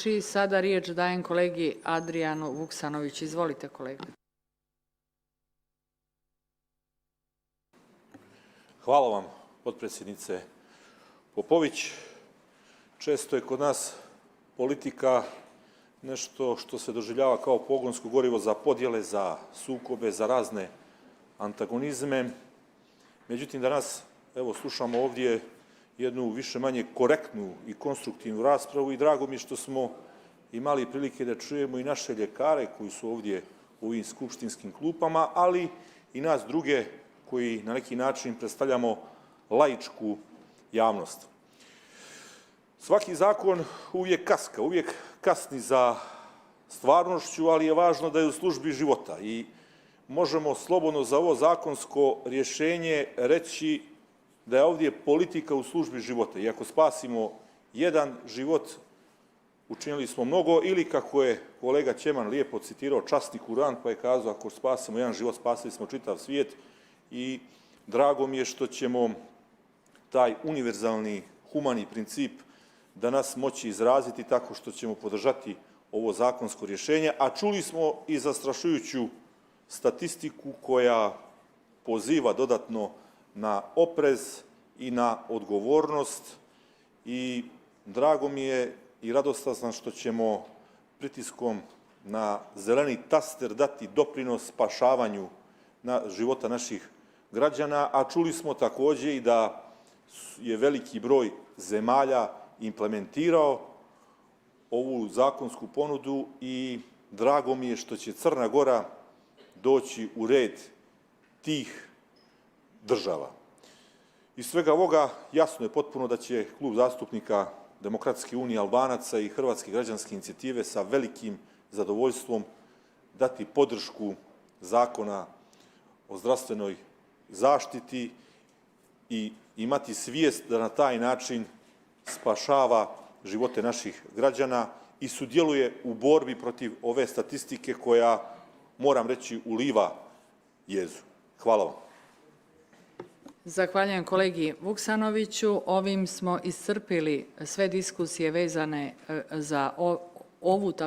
završi. Sada riječ dajem kolegi Adrijanu Vuksanoviću. Izvolite, kolega. Hvala vam, potpredsjednice Popović. Često je kod nas politika nešto što se doživljava kao pogonsko gorivo za podjele, za sukobe, za razne antagonizme. Međutim, danas slušamo ovdje jednu više manje korektnu i konstruktivnu raspravu i drago mi je što smo imali prilike da čujemo i naše ljekare koji su ovdje u ovim skupštinskim klupama, ali i nas druge koji na neki način predstavljamo laičku javnost. Svaki zakon uvijek kaska, uvijek kasni za stvarnošću, ali je važno da je u službi života i možemo slobodno za ovo zakonsko rješenje reći da je ovdje politika u službi života. I ako spasimo jedan život, učinili smo mnogo, ili kako je kolega Ćeman lijepo citirao časni Kuran, pa je kazao ako spasimo jedan život, spasili smo čitav svijet. I drago mi je što ćemo taj univerzalni humani princip danas moći izraziti tako što ćemo podržati ovo zakonsko rješenje, a čuli smo i zastrašujuću statistiku koja poziva dodatno na oprez i na odgovornost i drago mi je i radostan sam što ćemo pritiskom na zeleni taster dati doprinos spašavanju života naših građana, a čuli smo također i da je veliki broj zemalja implementirao ovu zakonsku ponudu i drago mi je što će Crna Gora doći u red tih država. Iz svega ovoga jasno je potpuno da će Klub zastupnika Demokratske unije Albanaca i Hrvatske građanske inicijative sa velikim zadovoljstvom dati podršku zakona o zdravstvenoj zaštiti i imati svijest da na taj način spašava živote naših građana i sudjeluje u borbi protiv ove statistike koja, moram reći, uliva jezu. Hvala vam. Zahvaljujem kolegi Vuksanoviću. Ovim smo iscrpili sve diskusije vezane za ovu tačku